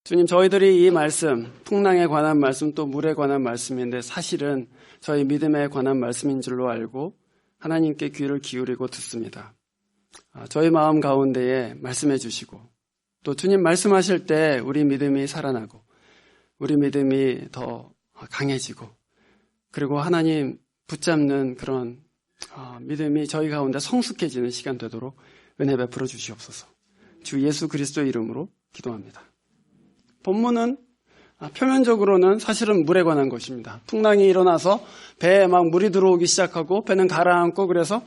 주님, 저희들이 이 말씀, 풍랑에 관한 말씀 또 물에 관한 말씀인데 사실은 저희 믿음에 관한 말씀인 줄로 알고 하나님께 귀를 기울이고 듣습니다. 저희 마음 가운데에 말씀해 주시고 또 주님 말씀하실 때 우리 믿음이 살아나고 우리 믿음이 더 강해지고 그리고 하나님 붙잡는 그런 믿음이 저희 가운데 성숙해지는 시간 되도록 은혜 베풀어 주시옵소서. 주 예수 그리스도 이름으로 기도합니다. 본문은 표면적으로는 사실은 물에 관한 것입니다. 풍랑이 일어나서 배에 막 물이 들어오기 시작하고 배는 가라앉고 그래서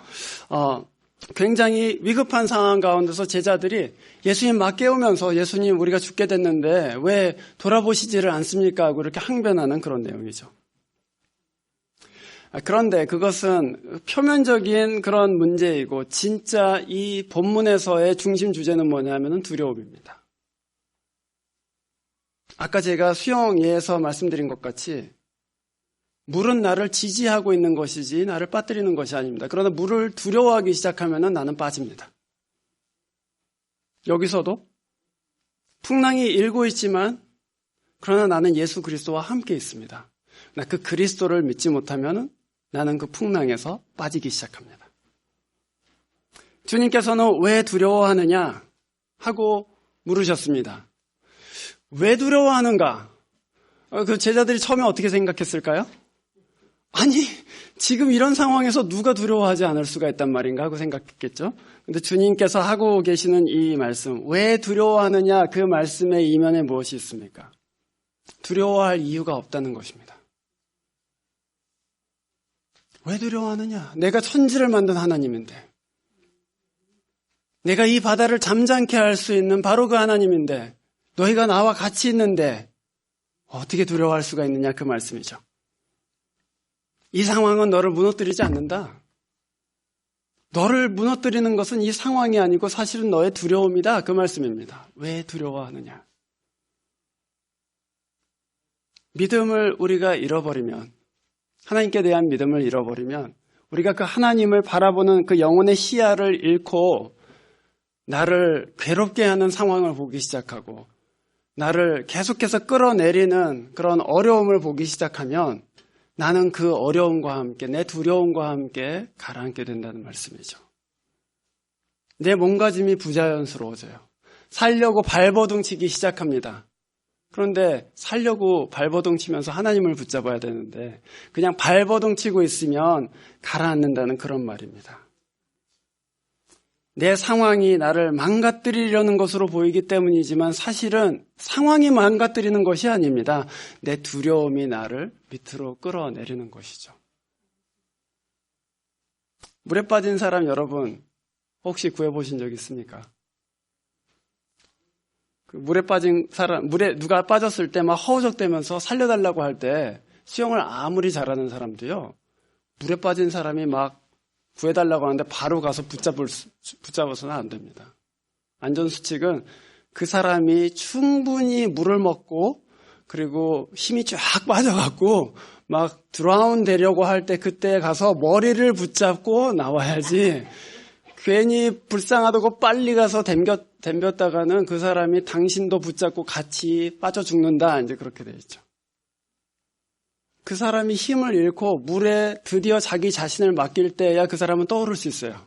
굉장히 위급한 상황 가운데서 제자들이 예수님 막 깨우면서 예수님 우리가 죽게 됐는데 왜 돌아보시지를 않습니까? 하고 이렇게 항변하는 그런 내용이죠. 그런데 그것은 표면적인 그런 문제이고 진짜 이 본문에서의 중심 주제는 뭐냐면 두려움입니다. 아까 제가 수영 예에서 말씀드린 것 같이 물은 나를 지지하고 있는 것이지 나를 빠뜨리는 것이 아닙니다. 그러나 물을 두려워하기 시작하면 나는 빠집니다. 여기서도 풍랑이 일고 있지만 그러나 나는 예수 그리스도와 함께 있습니다. 그 그리스도를 믿지 못하면 나는 그 풍랑에서 빠지기 시작합니다. 주님께서는 왜 두려워하느냐 하고 물으셨습니다. 왜 두려워하는가? 그 제자들이 처음에 어떻게 생각했을까요? 아니, 지금 이런 상황에서 누가 두려워하지 않을 수가 있단 말인가 하고 생각했겠죠. 근데 주님께서 하고 계시는 이 말씀, 왜 두려워하느냐 그 말씀의 이면에 무엇이 있습니까? 두려워할 이유가 없다는 것입니다. 왜 두려워하느냐? 내가 천지를 만든 하나님인데, 내가 이 바다를 잠잠케 할 수 있는 바로 그 하나님인데 너희가 나와 같이 있는데 어떻게 두려워할 수가 있느냐 그 말씀이죠. 이 상황은 너를 무너뜨리지 않는다. 너를 무너뜨리는 것은 이 상황이 아니고 사실은 너의 두려움이다 그 말씀입니다. 왜 두려워하느냐? 믿음을 우리가 잃어버리면 하나님께 대한 믿음을 잃어버리면 우리가 그 하나님을 바라보는 그 영혼의 시야를 잃고 나를 괴롭게 하는 상황을 보기 시작하고 나를 계속해서 끌어내리는 그런 어려움을 보기 시작하면 나는 그 어려움과 함께 내 두려움과 함께 가라앉게 된다는 말씀이죠. 내 몸가짐이 부자연스러워져요. 살려고 발버둥 치기 시작합니다. 그런데 살려고 발버둥 치면서 하나님을 붙잡아야 되는데 그냥 발버둥 치고 있으면 가라앉는다는 그런 말입니다. 내 상황이 나를 망가뜨리려는 것으로 보이기 때문이지만 사실은 상황이 망가뜨리는 것이 아닙니다. 내 두려움이 나를 밑으로 끌어내리는 것이죠. 물에 빠진 사람 여러분 혹시 구해보신 적 있습니까? 물에 빠진 사람, 물에 누가 빠졌을 때 막 허우적대면서 살려달라고 할 때 수영을 아무리 잘하는 사람도요, 물에 빠진 사람이 막 구해달라고 하는데 바로 가서 붙잡아서는 안 됩니다. 안전수칙은 그 사람이 충분히 물을 먹고 그리고 힘이 쫙 빠져갖고 막 드라운 되려고 할 때 그때 가서 머리를 붙잡고 나와야지 괜히 불쌍하다고 빨리 가서 댐겼다가는 그 사람이 당신도 붙잡고 같이 빠져 죽는다. 이제 그렇게 돼 있죠. 그 사람이 힘을 잃고 물에 드디어 자기 자신을 맡길 때야 그 사람은 떠오를 수 있어요.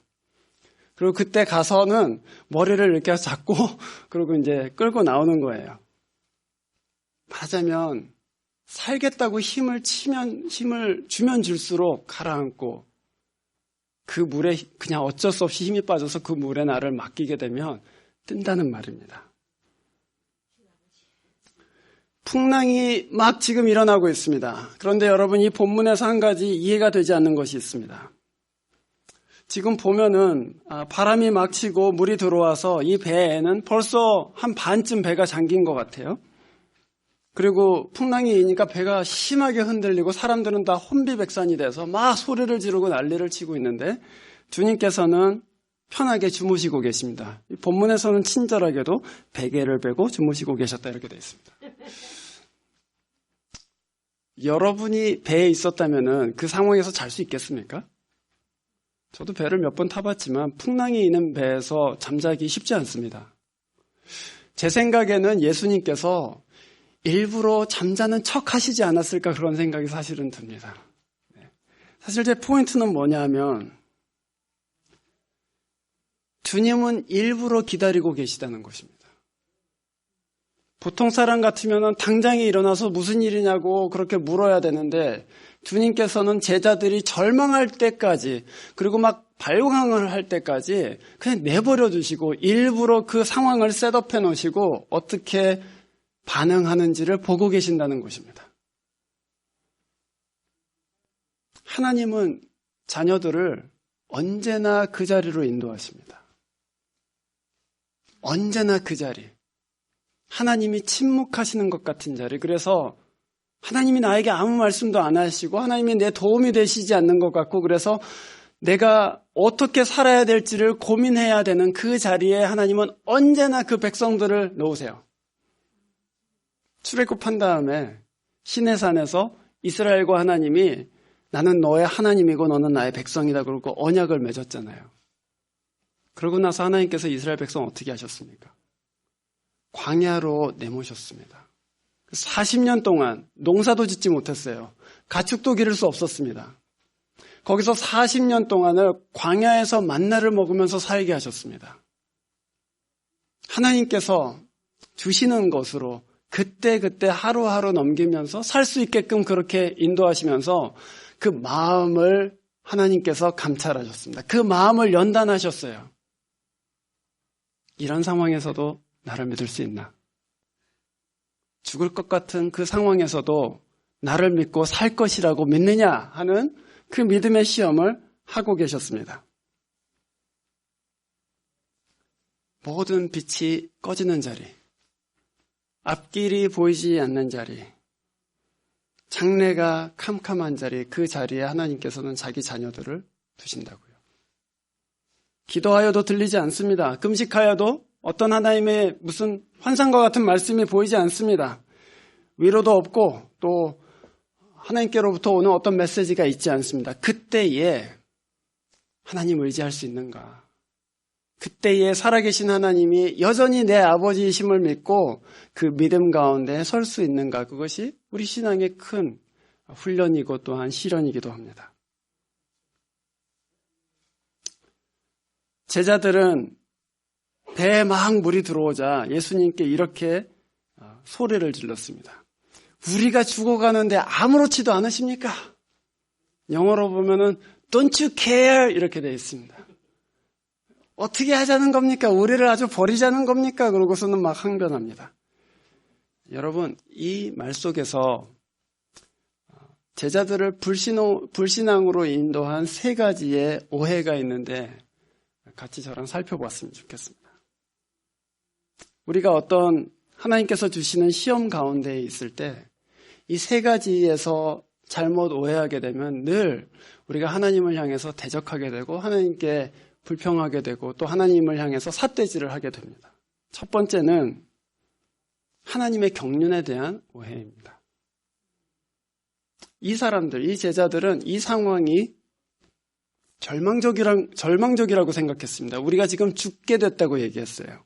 그리고 그때 가서는 머리를 이렇게 잡고 그리고 이제 끌고 나오는 거예요. 말하자면 살겠다고 힘을 주면 줄수록 가라앉고 그 물에 그냥 어쩔 수 없이 힘이 빠져서 그 물에 나를 맡기게 되면 뜬다는 말입니다. 풍랑이 막 지금 일어나고 있습니다. 그런데 여러분 이 본문에서 한 가지 이해가 되지 않는 것이 있습니다. 지금 보면은 바람이 막 치고 물이 들어와서 이 배에는 벌써 한 반쯤 배가 잠긴 것 같아요. 그리고 풍랑이 이니까 배가 심하게 흔들리고 사람들은 다 혼비백산이 돼서 막 소리를 지르고 난리를 치고 있는데 주님께서는 편하게 주무시고 계십니다. 이 본문에서는 친절하게도 베개를 베고 주무시고 계셨다 이렇게 되어 있습니다. 여러분이 배에 있었다면 그 상황에서 잘 수 있겠습니까? 저도 배를 몇 번 타봤지만 풍랑이 있는 배에서 잠자기 쉽지 않습니다. 제 생각에는 예수님께서 일부러 잠자는 척 하시지 않았을까 그런 생각이 사실은 듭니다. 사실 제 포인트는 뭐냐면 주님은 일부러 기다리고 계시다는 것입니다. 보통 사람 같으면 당장에 일어나서 무슨 일이냐고 그렇게 물어야 되는데 주님께서는 제자들이 절망할 때까지 그리고 막 발광을 할 때까지 그냥 내버려 두시고 일부러 그 상황을 셋업해 놓으시고 어떻게 반응하는지를 보고 계신다는 것입니다. 하나님은 자녀들을 언제나 그 자리로 인도하십니다. 언제나 그 자리. 하나님이 침묵하시는 것 같은 자리. 그래서 하나님이 나에게 아무 말씀도 안 하시고 하나님이 내 도움이 되시지 않는 것 같고 그래서 내가 어떻게 살아야 될지를 고민해야 되는 그 자리에 하나님은 언제나 그 백성들을 놓으세요. 출애굽한 다음에 시내산에서 이스라엘과 하나님이 나는 너의 하나님이고 너는 나의 백성이다 그러고 언약을 맺었잖아요. 그러고 나서 하나님께서 이스라엘 백성 어떻게 하셨습니까? 광야로 내모셨습니다. 40년 동안 농사도 짓지 못했어요. 가축도 기를 수 없었습니다. 거기서 40년 동안을 광야에서 만나를 먹으면서 살게 하셨습니다. 하나님께서 주시는 것으로 그때그때 하루하루 넘기면서 살 수 있게끔 그렇게 인도하시면서 그 마음을 하나님께서 감찰하셨습니다. 그 마음을 연단하셨어요. 이런 상황에서도 나를 믿을 수 있나? 죽을 것 같은 그 상황에서도 나를 믿고 살 것이라고 믿느냐 하는 그 믿음의 시험을 하고 계셨습니다. 모든 빛이 꺼지는 자리, 앞길이 보이지 않는 자리, 장래가 캄캄한 자리, 그 자리에 하나님께서는 자기 자녀들을 두신다고요. 기도하여도 들리지 않습니다. 금식하여도 어떤 하나님의 무슨 환상과 같은 말씀이 보이지 않습니다. 위로도 없고 또 하나님께로부터 오는 어떤 메시지가 있지 않습니다. 그때에 하나님 의지할 수 있는가? 그때에 살아계신 하나님이 여전히 내 아버지이심을 믿고 그 믿음 가운데 설 수 있는가? 그것이 우리 신앙의 큰 훈련이고 또한 실현이기도 합니다. 제자들은 배에 막 물이 들어오자 예수님께 이렇게 소리를 질렀습니다. 우리가 죽어가는데 아무렇지도 않으십니까? 영어로 보면은 Don't you care? 이렇게 되어 있습니다. 어떻게 하자는 겁니까? 우리를 아주 버리자는 겁니까? 그러고서는 막 항변합니다. 여러분, 이 말 속에서 제자들을 불신앙으로 인도한 세 가지의 오해가 있는데 같이 저랑 살펴봤으면 좋겠습니다. 우리가 어떤 하나님께서 주시는 시험 가운데 있을 때 이 세 가지에서 잘못 오해하게 되면 늘 우리가 하나님을 향해서 대적하게 되고 하나님께 불평하게 되고 또 하나님을 향해서 삿대질을 하게 됩니다. 첫 번째는 하나님의 경륜에 대한 오해입니다. 이 사람들, 이 제자들은 이 상황이 절망적이라고 생각했습니다. 우리가 지금 죽게 됐다고 얘기했어요.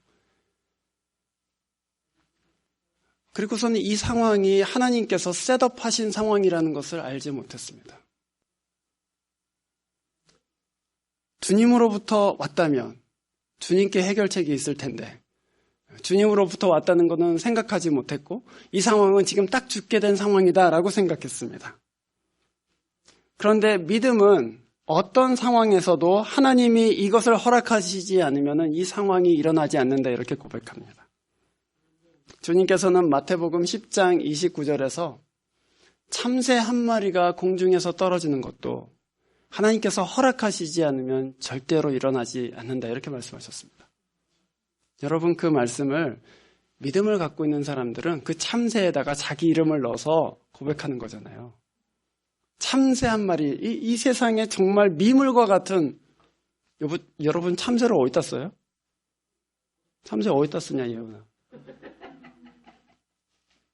그리고서는 이 상황이 하나님께서 셋업하신 상황이라는 것을 알지 못했습니다. 주님으로부터 왔다면 주님께 해결책이 있을 텐데 주님으로부터 왔다는 것은 생각하지 못했고 이 상황은 지금 딱 죽게 된 상황이다라고 생각했습니다. 그런데 믿음은 어떤 상황에서도 하나님이 이것을 허락하시지 않으면 이 상황이 일어나지 않는다 이렇게 고백합니다. 주님께서는 마태복음 10장 29절에서 참새 한 마리가 공중에서 떨어지는 것도 하나님께서 허락하시지 않으면 절대로 일어나지 않는다 이렇게 말씀하셨습니다. 여러분 그 말씀을 믿음을 갖고 있는 사람들은 그 참새에다가 자기 이름을 넣어서 고백하는 거잖아요. 참새 한 마리, 이 세상에 정말 미물과 같은 여러분 참새를 어디다 써요? 참새 어디다 쓰냐 예은아.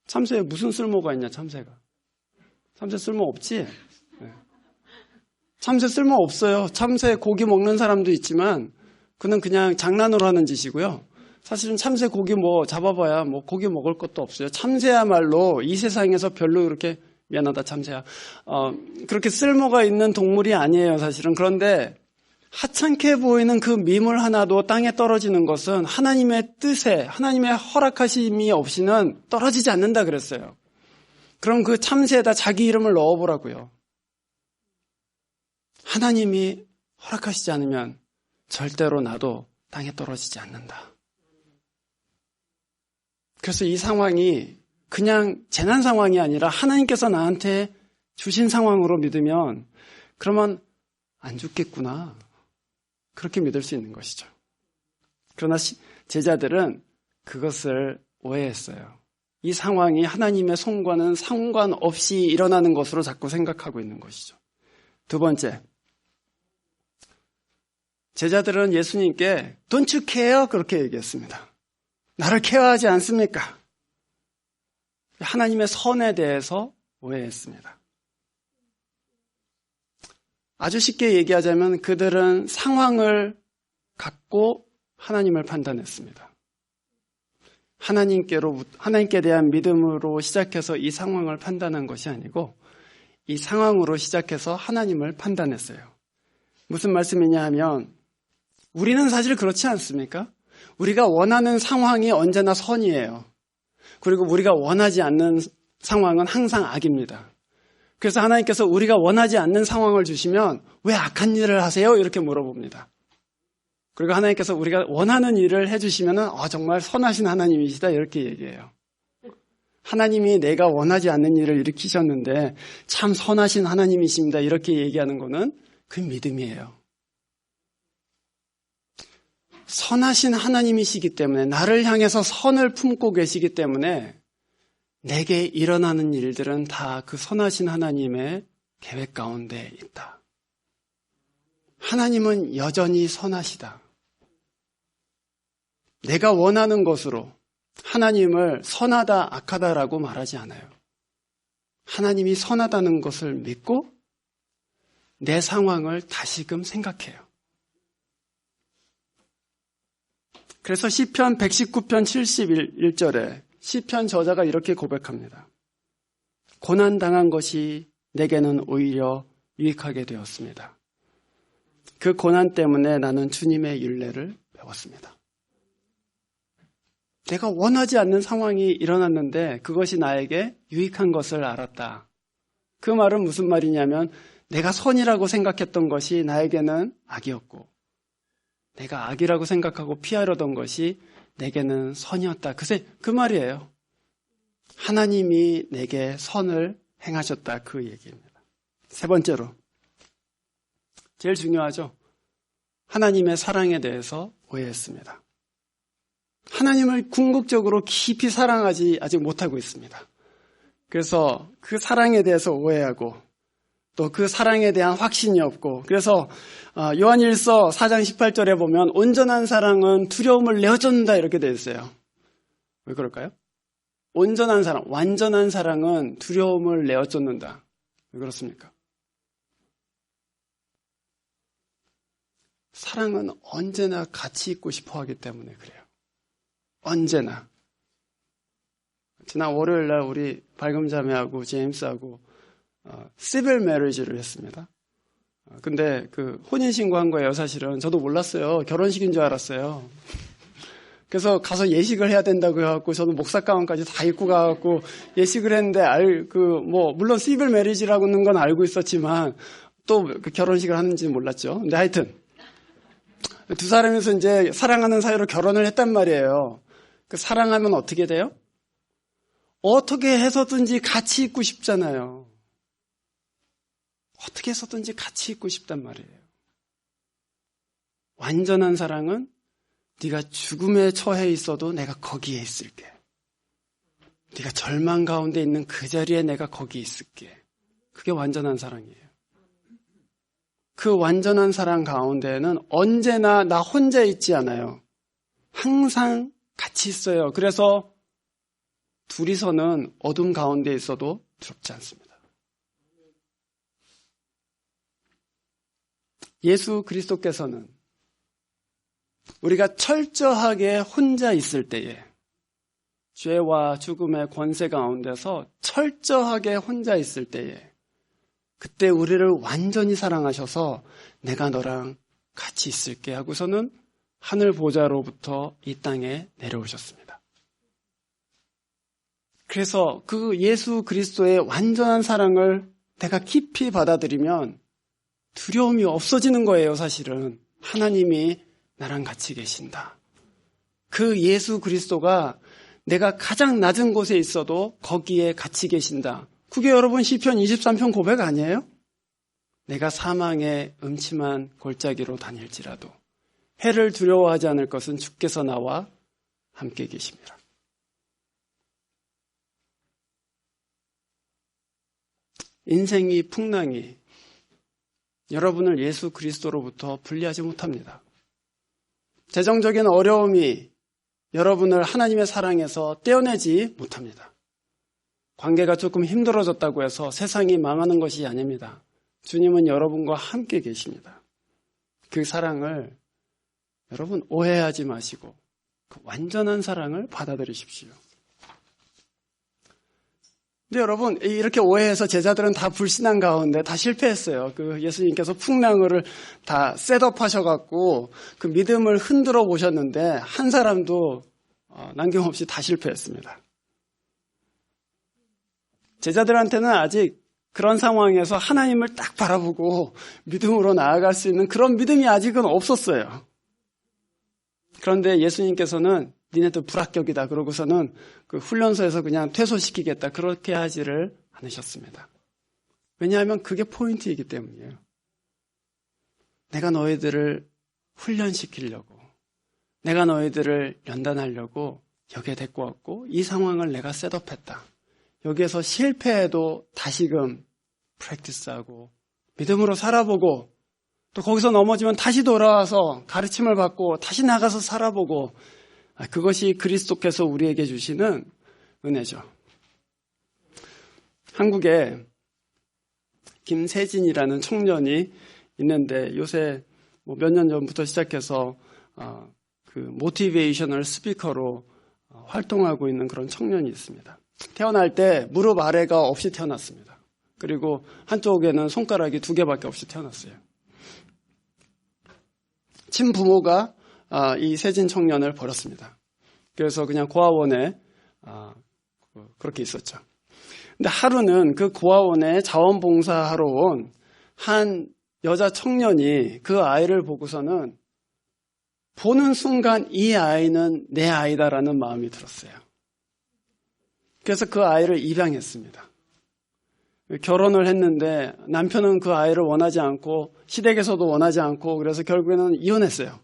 참새에 무슨 쓸모가 있냐 참새가. 참새 쓸모 없지? 네. 참새 쓸모 없어요. 참새 고기 먹는 사람도 있지만 그는 그냥 장난으로 하는 짓이고요. 사실은 참새 고기 뭐 잡아봐야 뭐 고기 먹을 것도 없어요. 참새야말로 이 세상에서 별로 그렇게 미안하다 참새야. 그렇게 쓸모가 있는 동물이 아니에요, 사실은. 그런데 하찮게 보이는 그 미물 하나도 땅에 떨어지는 것은 하나님의 뜻에, 하나님의 허락하심이 없이는 떨어지지 않는다 그랬어요. 그럼 그 참새에다 자기 이름을 넣어보라고요. 하나님이 허락하시지 않으면 절대로 나도 땅에 떨어지지 않는다. 그래서 이 상황이 그냥 재난 상황이 아니라 하나님께서 나한테 주신 상황으로 믿으면 그러면 안 죽겠구나. 그렇게 믿을 수 있는 것이죠. 그러나 제자들은 그것을 오해했어요. 이 상황이 하나님의 손과는 상관없이 일어나는 것으로 자꾸 생각하고 있는 것이죠. 두 번째, 제자들은 예수님께 Don't you care? 그렇게 얘기했습니다. 나를 케어하지 않습니까? 하나님의 선에 대해서 오해했습니다. 아주 쉽게 얘기하자면 그들은 상황을 갖고 하나님을 판단했습니다. 하나님께 대한 믿음으로 시작해서 이 상황을 판단한 것이 아니고 이 상황으로 시작해서 하나님을 판단했어요. 무슨 말씀이냐 하면 우리는 사실 그렇지 않습니까? 우리가 원하는 상황이 언제나 선이에요. 그리고 우리가 원하지 않는 상황은 항상 악입니다. 그래서 하나님께서 우리가 원하지 않는 상황을 주시면 왜 악한 일을 하세요? 이렇게 물어봅니다. 그리고 하나님께서 우리가 원하는 일을 해주시면 정말 선하신 하나님이시다 이렇게 얘기해요. 하나님이 내가 원하지 않는 일을 일으키셨는데 참 선하신 하나님이십니다 이렇게 얘기하는 거는 그 믿음이에요. 선하신 하나님이시기 때문에 나를 향해서 선을 품고 계시기 때문에 내게 일어나는 일들은 다 그 선하신 하나님의 계획 가운데 있다. 하나님은 여전히 선하시다. 내가 원하는 것으로 하나님을 선하다, 악하다라고 말하지 않아요. 하나님이 선하다는 것을 믿고 내 상황을 다시금 생각해요. 그래서 시편 119편 71절에 시편 저자가 이렇게 고백합니다. 고난당한 것이 내게는 오히려 유익하게 되었습니다. 그 고난 때문에 나는 주님의 율례를 배웠습니다. 내가 원하지 않는 상황이 일어났는데 그것이 나에게 유익한 것을 알았다. 그 말은 무슨 말이냐면 내가 선이라고 생각했던 것이 나에게는 악이었고 내가 악이라고 생각하고 피하려던 것이 내게는 선이었다. 그 말이에요. 하나님이 내게 선을 행하셨다. 그 얘기입니다. 세 번째로 제일 중요하죠. 하나님의 사랑에 대해서 오해했습니다. 하나님을 궁극적으로 깊이 사랑하지 아직 못하고 있습니다. 그래서 그 사랑에 대해서 오해하고 또 그 사랑에 대한 확신이 없고 그래서 요한일서 4장 18절에 보면 온전한 사랑은 두려움을 내어쫓는다 이렇게 되어 있어요. 왜 그럴까요? 온전한 사랑, 완전한 사랑은 두려움을 내어쫓는다. 왜 그렇습니까? 사랑은 언제나 같이 있고 싶어 하기 때문에 그래요. 언제나. 지난 월요일 날 우리 발금자매하고 제임스하고 시빌 매리지를 했습니다. 근데 그 혼인신고한 거예요, 사실은. 저도 몰랐어요. 결혼식인 줄 알았어요. 그래서 가서 예식을 해야 된다고 해갖고 저도 목사 가운까지 다 입고 가갖고 예식을 했는데 물론 시빌 매리지라고 하는 건 알고 있었지만 또 그 결혼식을 하는지는 몰랐죠. 근데 하여튼 두 사람에서 이제 사랑하는 사이로 결혼을 했단 말이에요. 그 사랑하면 어떻게 돼요? 어떻게 해서든지 같이 있고 싶잖아요. 어떻게 해서든지 같이 있고 싶단 말이에요. 완전한 사랑은 네가 죽음에 처해 있어도 내가 거기에 있을게. 네가 절망 가운데 있는 그 자리에 내가 거기 있을게. 그게 완전한 사랑이에요. 그 완전한 사랑 가운데에는 언제나 나 혼자 있지 않아요. 항상 같이 있어요. 그래서 둘이서는 어둠 가운데 있어도 두렵지 않습니다. 예수 그리스도께서는 우리가 철저하게 혼자 있을 때에, 죄와 죽음의 권세 가운데서 철저하게 혼자 있을 때에, 그때 우리를 완전히 사랑하셔서 내가 너랑 같이 있을게 하고서는 하늘 보좌로부터 이 땅에 내려오셨습니다. 그래서 그 예수 그리스도의 완전한 사랑을 내가 깊이 받아들이면 두려움이 없어지는 거예요, 사실은. 하나님이 나랑 같이 계신다. 그 예수 그리스도가 내가 가장 낮은 곳에 있어도 거기에 같이 계신다. 그게 여러분 시편 23편 고백 아니에요? 내가 사망의 음침한 골짜기로 다닐지라도 해를 두려워하지 않을 것은 주께서 나와 함께 계십니다. 인생이 풍랑이 여러분을 예수 그리스도로부터 분리하지 못합니다. 재정적인 어려움이 여러분을 하나님의 사랑에서 떼어내지 못합니다. 관계가 조금 힘들어졌다고 해서 세상이 망하는 것이 아닙니다. 주님은 여러분과 함께 계십니다. 그 사랑을 여러분 오해하지 마시고 그 완전한 사랑을 받아들이십시오. 근데 여러분 이렇게 오해해서 제자들은 다 불신한 가운데 다 실패했어요. 그 예수님께서 풍랑을 다 셋업하셔갖고 그 믿음을 흔들어 보셨는데 한 사람도 남김없이 다 실패했습니다. 제자들한테는 아직 그런 상황에서 하나님을 딱 바라보고 믿음으로 나아갈 수 있는 그런 믿음이 아직은 없었어요. 그런데 예수님께서는 니네들 불합격이다 그러고서는 그 훈련소에서 그냥 퇴소시키겠다 그렇게 하지를 않으셨습니다. 왜냐하면 그게 포인트이기 때문이에요. 내가 너희들을 훈련시키려고, 내가 너희들을 연단하려고 여기에 데리고 왔고 이 상황을 내가 셋업했다. 여기에서 실패해도 다시금 프랙티스하고 믿음으로 살아보고 또 거기서 넘어지면 다시 돌아와서 가르침을 받고 다시 나가서 살아보고, 그것이 그리스도께서 우리에게 주시는 은혜죠. 한국에 김세진이라는 청년이 있는데 요새 몇 년 전부터 시작해서 그 모티베이셔널 스피커로 활동하고 있는 그런 청년이 있습니다. 태어날 때 무릎 아래가 없이 태어났습니다. 그리고 한쪽에는 손가락이 2개밖에 없이 태어났어요. 친부모가 이 세진 청년을 버렸습니다. 그래서 그냥 고아원에 그렇게 있었죠. 근데 하루는 그 고아원에 자원봉사하러 온 한 여자 청년이 그 아이를 보고서는 보는 순간 이 아이는 내 아이다라는 마음이 들었어요. 그래서 그 아이를 입양했습니다. 결혼을 했는데 남편은 그 아이를 원하지 않고 시댁에서도 원하지 않고 그래서 결국에는 이혼했어요.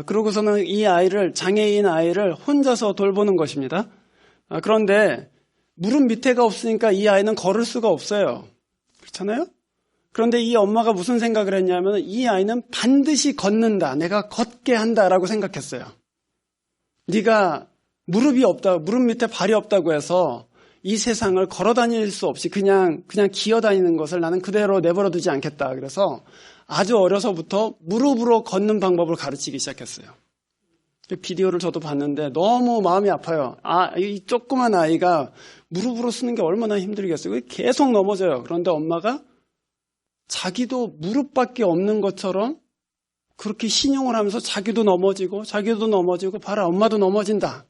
그러고서는 이 아이를, 장애인 아이를 혼자서 돌보는 것입니다. 그런데 무릎 밑에가 없으니까 이 아이는 걸을 수가 없어요. 그렇잖아요? 그런데 이 엄마가 무슨 생각을 했냐면 이 아이는 반드시 걷는다. 내가 걷게 한다라고 생각했어요. 네가 무릎이 없다, 무릎 밑에 발이 없다고 해서 이 세상을 걸어 다닐 수 없이 그냥 기어 다니는 것을 나는 그대로 내버려 두지 않겠다. 그래서 아주 어려서부터 무릎으로 걷는 방법을 가르치기 시작했어요. 비디오를 저도 봤는데 너무 마음이 아파요. 이 조그만 아이가 무릎으로 쓰는 게 얼마나 힘들겠어요. 계속 넘어져요. 그런데 엄마가 자기도 무릎밖에 없는 것처럼 그렇게 신용을 하면서 자기도 넘어지고 봐라 엄마도 넘어진다.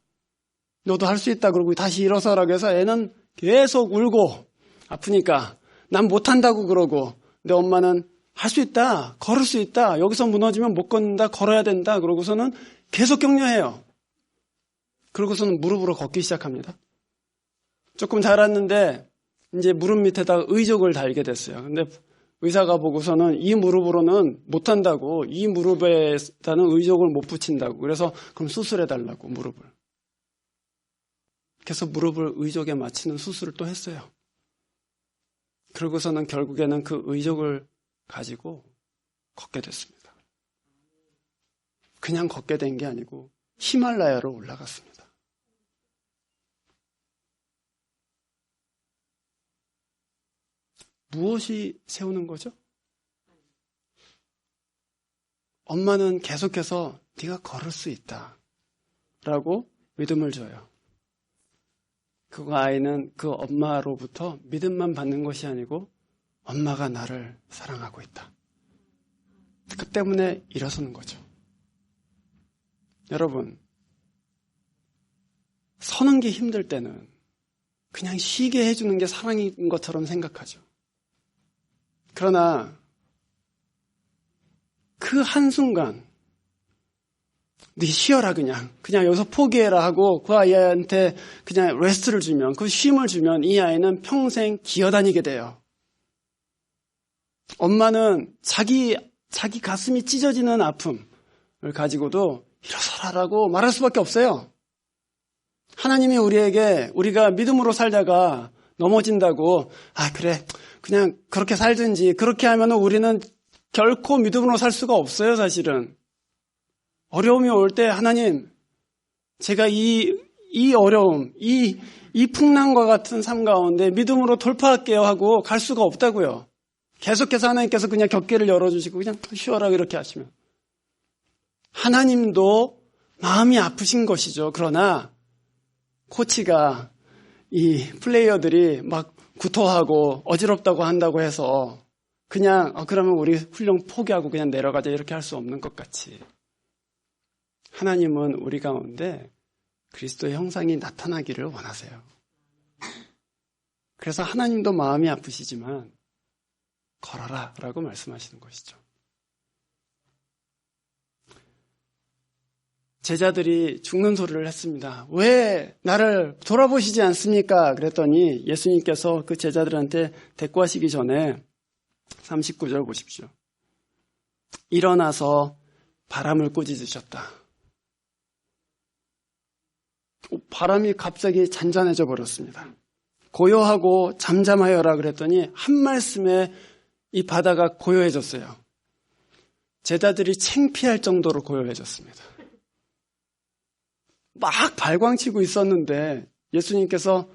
너도 할 수 있다. 그러고 다시 일어서라고 해서 애는 계속 울고 아프니까 난 못한다고 그러고 근데 엄마는 할 수 있다. 걸을 수 있다. 여기서 무너지면 못 걷는다. 걸어야 된다. 그러고서는 계속 격려해요. 그러고서는 무릎으로 걷기 시작합니다. 조금 자랐는데 이제 무릎 밑에다가 의족을 달게 됐어요. 근데 의사가 보고서는 이 무릎으로는 못한다고 이 무릎에다는 의족을 못 붙인다고 그래서 그럼 수술해달라고 무릎을. 그래서 무릎을 의족에 맞추는 수술을 또 했어요. 그러고서는 결국에는 그 의족을 가지고 걷게 됐습니다. 그냥 걷게 된 게 아니고 히말라야로 올라갔습니다. 무엇이 세우는 거죠? 엄마는 계속해서 네가 걸을 수 있다 라고 믿음을 줘요. 그 아이는 그 엄마로부터 믿음만 받는 것이 아니고 엄마가 나를 사랑하고 있다. 그 때문에 일어서는 거죠. 여러분, 서는 게 힘들 때는 그냥 쉬게 해주는 게 사랑인 것처럼 생각하죠. 그러나 그 한순간 네 쉬어라 그냥 여기서 포기해라 하고 그 아이한테 그냥 레스트를 주면, 그 쉼을 주면 이 아이는 평생 기어다니게 돼요. 엄마는 자기 가슴이 찢어지는 아픔을 가지고도 일어서라라고 말할 수밖에 없어요. 하나님이 우리가 믿음으로 살다가 넘어진다고 그래 그냥 그렇게 살든지 그렇게 하면 우리는 결코 믿음으로 살 수가 없어요. 사실은 어려움이 올 때 하나님 제가 이 어려움 이 풍랑과 같은 삶 가운데 믿음으로 돌파할게요 하고 갈 수가 없다고요. 계속해서 하나님께서 그냥 격계를 열어주시고 그냥 쉬어라 이렇게 하시면 하나님도 마음이 아프신 것이죠. 그러나 코치가 이 플레이어들이 막 구토하고 어지럽다고 한다고 해서 그냥 그러면 우리 훈련 포기하고 그냥 내려가자 이렇게 할 수 없는 것 같이 하나님은 우리 가운데 그리스도의 형상이 나타나기를 원하세요. 그래서 하나님도 마음이 아프시지만 걸어라 라고 말씀하시는 것이죠. 제자들이 죽는 소리를 했습니다. 왜 나를 돌아보시지 않습니까? 그랬더니 예수님께서 그 제자들한테 대꾸하시기 전에 39절 보십시오. 일어나서 바람을 꾸짖으셨다. 바람이 갑자기 잔잔해져 버렸습니다. 고요하고 잠잠하여라 그랬더니 한 말씀에 이 바다가 고요해졌어요. 제자들이 창피할 정도로 고요해졌습니다. 막 발광치고 있었는데 예수님께서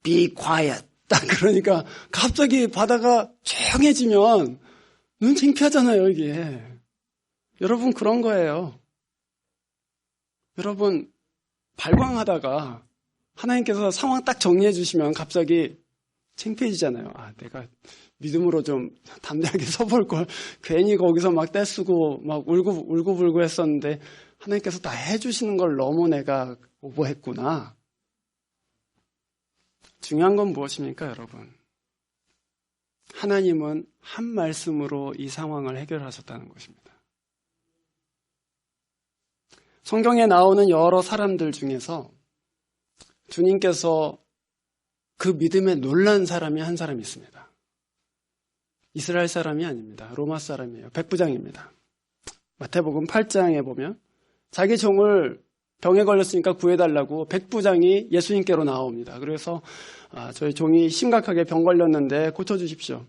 Be quiet 딱 그러니까 갑자기 바다가 조용해지면 눈 창피하잖아요 이게. 여러분 그런 거예요. 여러분 발광하다가 하나님께서 상황 딱 정리해 주시면 갑자기 창피해지잖아요. 내가 믿음으로 좀 담대하게 서볼 걸 괜히 거기서 막 떼쓰고 막 울고불고 했었는데 하나님께서 다 해주시는 걸 너무 내가 오버했구나. 중요한 건 무엇입니까, 여러분? 하나님은 한 말씀으로 이 상황을 해결하셨다는 것입니다. 성경에 나오는 여러 사람들 중에서 주님께서 그 믿음에 놀란 사람이 한 사람이 있습니다. 이스라엘 사람이 아닙니다. 로마 사람이에요. 백부장입니다. 마태복음 8장에 보면 자기 종을 병에 걸렸으니까 구해달라고 백부장이 예수님께로 나옵니다. 그래서 저희 종이 심각하게 병 걸렸는데 고쳐주십시오.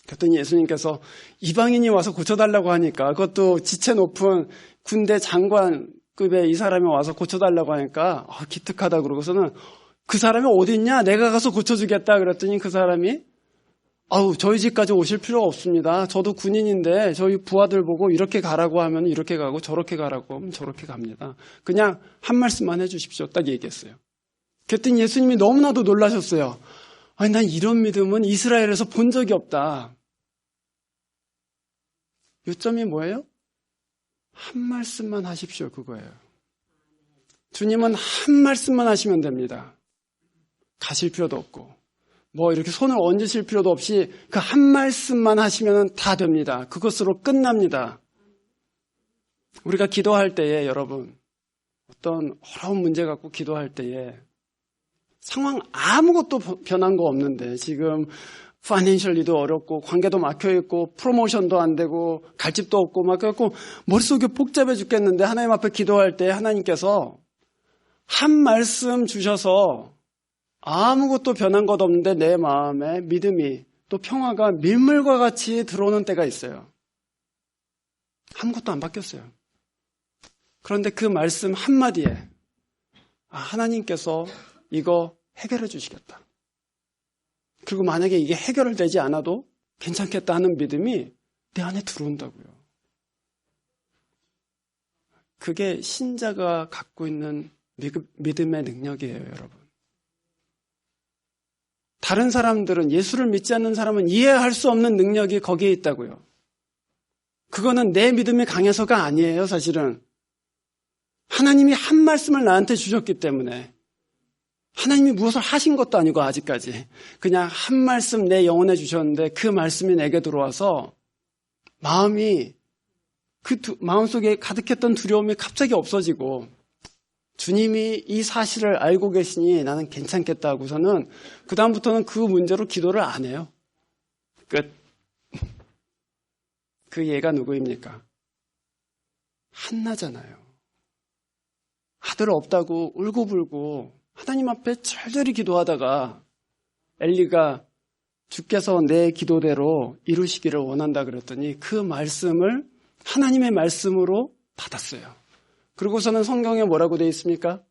그랬더니 예수님께서 이방인이 와서 고쳐달라고 하니까 그것도 지체 높은 군대 장관급의 이 사람이 와서 고쳐달라고 하니까 기특하다 그러고서는 그 사람이 어디 있냐? 내가 가서 고쳐주겠다 그랬더니 그 사람이 저희 집까지 오실 필요가 없습니다. 저도 군인인데 저희 부하들 보고 이렇게 가라고 하면 이렇게 가고 저렇게 가라고 하면 저렇게 갑니다. 그냥 한 말씀만 해주십시오. 딱 얘기했어요. 그랬더니 예수님이 너무나도 놀라셨어요. 난 이런 믿음은 이스라엘에서 본 적이 없다. 요점이 뭐예요? 한 말씀만 하십시오. 그거예요. 주님은 한 말씀만 하시면 됩니다. 가실 필요도 없고 이렇게 손을 얹으실 필요도 없이 그 한 말씀만 하시면 다 됩니다. 그것으로 끝납니다. 우리가 기도할 때에 여러분 어떤 어려운 문제 갖고 기도할 때에 상황 아무것도 변한 거 없는데 지금 파이낸셜리도 어렵고 관계도 막혀있고 프로모션도 안 되고 갈 집도 없고 막 그래갖고 머릿속이 복잡해 죽겠는데 하나님 앞에 기도할 때 하나님께서 한 말씀 주셔서 아무것도 변한 것 없는데 내 마음에 믿음이 또 평화가 밀물과 같이 들어오는 때가 있어요. 아무것도 안 바뀌었어요. 그런데 그 말씀 한마디에 하나님께서 이거 해결해 주시겠다. 그리고 만약에 이게 해결되지 않아도 괜찮겠다 하는 믿음이 내 안에 들어온다고요. 그게 신자가 갖고 있는 믿음의 능력이에요, 여러분. 다른 사람들은, 예수를 믿지 않는 사람은 이해할 수 없는 능력이 거기에 있다고요. 그거는 내 믿음이 강해서가 아니에요, 사실은. 하나님이 한 말씀을 나한테 주셨기 때문에, 하나님이 무엇을 하신 것도 아니고 아직까지 그냥 한 말씀 내 영혼에 주셨는데 그 말씀이 내게 들어와서 마음이 마음속에 가득했던 두려움이 갑자기 없어지고 주님이 이 사실을 알고 계시니 나는 괜찮겠다 하고서는 그 다음부터는 그 문제로 기도를 안 해요. 끝. 그 얘가 누구입니까? 한나잖아요. 아들 없다고 울고불고 하나님 앞에 절절히 기도하다가 엘리가 주께서 내 기도대로 이루시기를 원한다 그랬더니 그 말씀을 하나님의 말씀으로 받았어요. 그리고서는 성경에 뭐라고 되어 있습니까?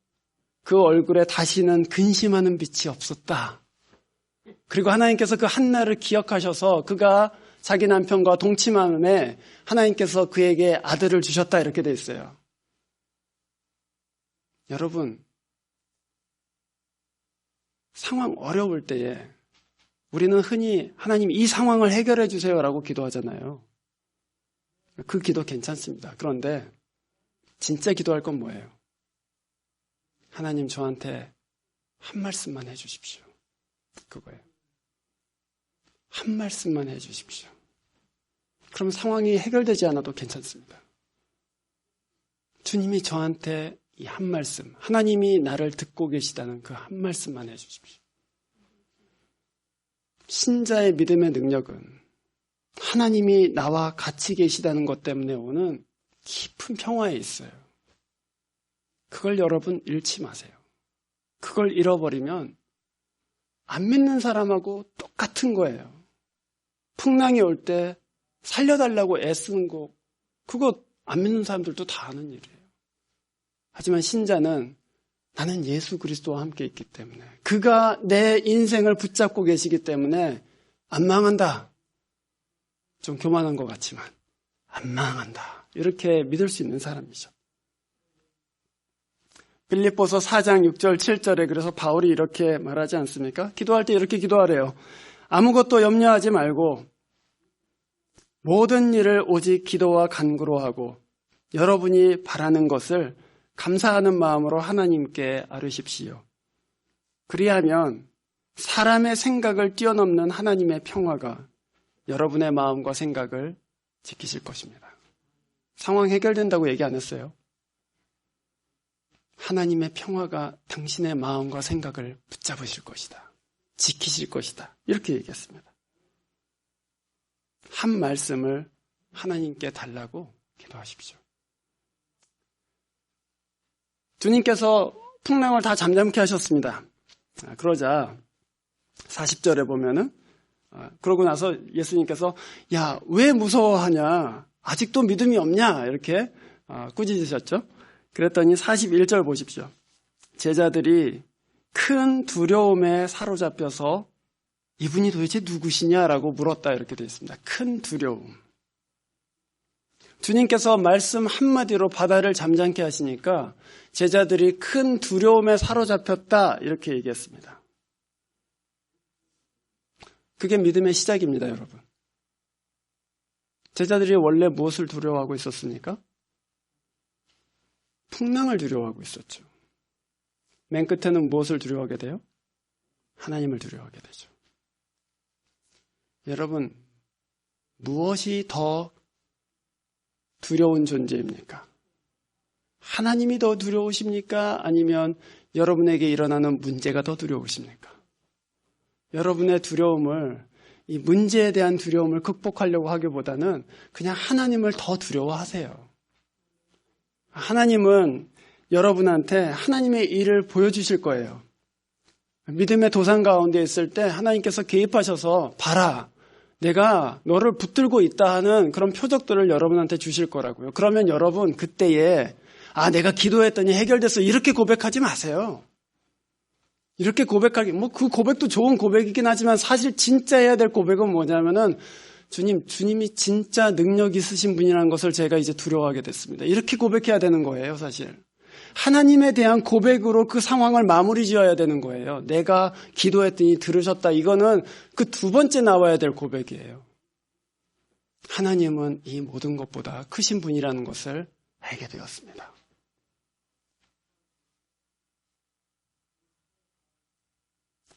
그 얼굴에 다시는 근심하는 빛이 없었다. 그리고 하나님께서 그 한나를 기억하셔서 그가 자기 남편과 동침함에 하나님께서 그에게 아들을 주셨다 이렇게 되어 있어요. 여러분, 상황 어려울 때에 우리는 흔히 하나님 이 상황을 해결해 주세요라고 기도하잖아요. 그 기도 괜찮습니다. 그런데 진짜 기도할 건 뭐예요? 하나님 저한테 한 말씀만 해 주십시오. 그거예요. 한 말씀만 해 주십시오. 그럼 상황이 해결되지 않아도 괜찮습니다. 주님이 저한테 이 한 말씀, 하나님이 나를 듣고 계시다는 그 한 말씀만 해 주십시오. 신자의 믿음의 능력은 하나님이 나와 같이 계시다는 것 때문에 오는 깊은 평화에 있어요. 그걸 여러분 잃지 마세요. 그걸 잃어버리면 안 믿는 사람하고 똑같은 거예요. 풍랑이 올 때 살려달라고 애쓰는 거, 그거 안 믿는 사람들도 다 아는 일이에요. 하지만 신자는 나는 예수 그리스도와 함께 있기 때문에, 그가 내 인생을 붙잡고 계시기 때문에 안 망한다. 좀 교만한 것 같지만 안 망한다. 이렇게 믿을 수 있는 사람이죠. 빌립보서 4장 6절 7절에 그래서 바울이 이렇게 말하지 않습니까? 기도할 때 이렇게 기도하래요. 아무것도 염려하지 말고 모든 일을 오직 기도와 간구로 하고 여러분이 바라는 것을 감사하는 마음으로 하나님께 아뢰십시오. 그리하면 사람의 생각을 뛰어넘는 하나님의 평화가 여러분의 마음과 생각을 지키실 것입니다. 상황 해결된다고 얘기 안 했어요. 하나님의 평화가 당신의 마음과 생각을 붙잡으실 것이다. 지키실 것이다. 이렇게 얘기했습니다. 한 말씀을 하나님께 달라고 기도하십시오. 주님께서 풍랑을 다 잠잠케 하셨습니다. 그러자 40절에 보면은 그러고 나서 예수님께서 야, 왜 무서워하냐? 아직도 믿음이 없냐? 이렇게 꾸짖으셨죠. 그랬더니 41절 보십시오. 제자들이 큰 두려움에 사로잡혀서 이분이 도대체 누구시냐라고 물었다 이렇게 되어 있습니다. 큰 두려움. 주님께서 말씀 한마디로 바다를 잠잠케 하시니까 제자들이 큰 두려움에 사로잡혔다 이렇게 얘기했습니다. 그게 믿음의 시작입니다, 여러분. 제자들이 원래 무엇을 두려워하고 있었습니까? 풍랑을 두려워하고 있었죠. 맨 끝에는 무엇을 두려워하게 돼요? 하나님을 두려워하게 되죠. 여러분, 무엇이 더 두려운 존재입니까? 하나님이 더 두려우십니까? 아니면 여러분에게 일어나는 문제가 더 두려우십니까? 여러분의 두려움을, 이 문제에 대한 두려움을 극복하려고 하기보다는 그냥 하나님을 더 두려워하세요. 하나님은 여러분한테 하나님의 일을 보여주실 거예요. 믿음의 도상 가운데 있을 때 하나님께서 개입하셔서 봐라, 내가 너를 붙들고 있다 하는 그런 표적들을 여러분한테 주실 거라고요. 그러면 여러분 그때에 내가 기도했더니 해결됐어 이렇게 고백하지 마세요. 이렇게 고백하기, 그 고백도 좋은 고백이긴 하지만 사실 진짜 해야 될 고백은 뭐냐면은 주님이 진짜 능력 있으신 분이라는 것을 제가 이제 두려워하게 됐습니다. 이렇게 고백해야 되는 거예요, 사실. 하나님에 대한 고백으로 그 상황을 마무리 지어야 되는 거예요. 내가 기도했더니 들으셨다. 이거는 그 두 번째 나와야 될 고백이에요. 하나님은 이 모든 것보다 크신 분이라는 것을 알게 되었습니다.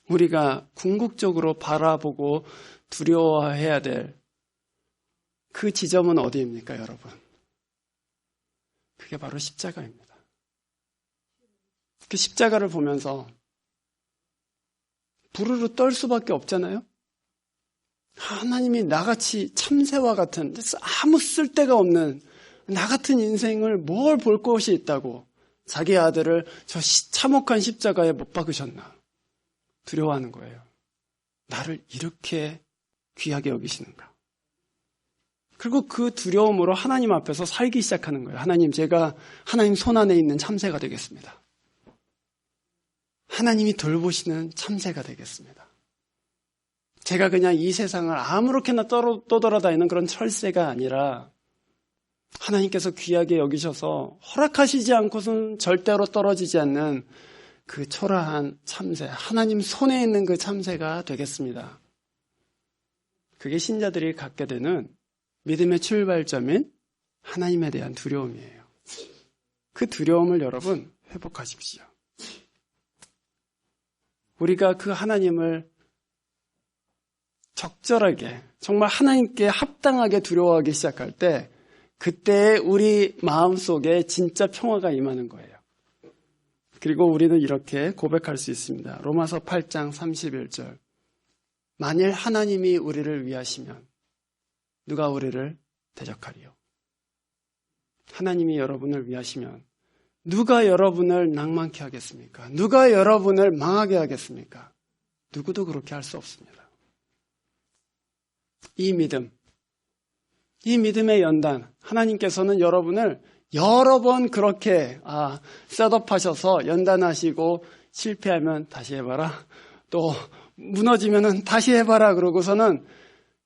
우리가 궁극적으로 바라보고 두려워해야 될 그 지점은 어디입니까, 여러분? 그게 바로 십자가입니다. 그 십자가를 보면서 부르르 떨 수밖에 없잖아요. 하나님이 나같이 참새와 같은 아무 쓸데가 없는 나 같은 인생을 뭘 볼 것이 있다고 자기 아들을 저 참혹한 십자가에 못 박으셨나 두려워하는 거예요. 나를 이렇게 귀하게 여기시는가. 그리고 그 두려움으로 하나님 앞에서 살기 시작하는 거예요. 하나님, 제가 하나님 손 안에 있는 참새가 되겠습니다. 하나님이 돌보시는 참새가 되겠습니다. 제가 그냥 이 세상을 아무렇게나 떠돌아다니는 그런 철새가 아니라 하나님께서 귀하게 여기셔서 허락하시지 않고서는 절대로 떨어지지 않는 그 초라한 참새, 하나님 손에 있는 그 참새가 되겠습니다. 그게 신자들이 갖게 되는 믿음의 출발점인 하나님에 대한 두려움이에요. 그 두려움을 여러분 회복하십시오. 우리가 그 하나님을 적절하게 정말 하나님께 합당하게 두려워하기 시작할 때 그때 우리 마음속에 진짜 평화가 임하는 거예요. 그리고 우리는 이렇게 고백할 수 있습니다. 로마서 8장 31절. 만일 하나님이 우리를 위하시면 누가 우리를 대적하리요. 하나님이 여러분을 위하시면 누가 여러분을 낭만케 하겠습니까? 누가 여러분을 망하게 하겠습니까? 누구도 그렇게 할 수 없습니다. 이 믿음의 연단, 하나님께서는 여러분을 여러 번 그렇게 셋업하셔서 연단하시고 실패하면 다시 해봐라. 또 무너지면 다시 해봐라. 그러고서는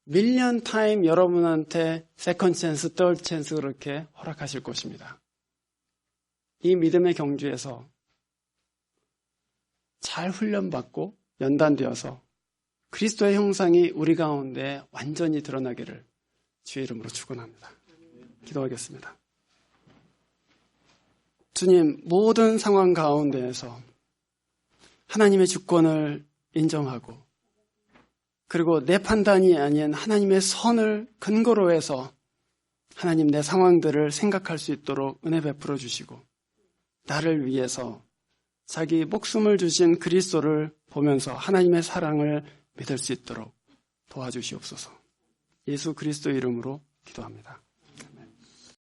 밀리언 타임 여러분한테 세컨 찬스, third 찬스 그렇게 허락하실 것입니다. 이 믿음의 경주에서 잘 훈련받고 연단되어서 그리스도의 형상이 우리 가운데 완전히 드러나기를 주의 이름으로 축원합니다. 기도하겠습니다. 주님, 모든 상황 가운데에서 하나님의 주권을 인정하고 그리고 내 판단이 아닌 하나님의 선을 근거로 해서 하나님 내 상황들을 생각할 수 있도록 은혜 베풀어 주시고 나를 위해서 자기 목숨을 주신 그리스도를 보면서 하나님의 사랑을 믿을 수 있도록 도와주시옵소서. 예수 그리스도 이름으로 기도합니다.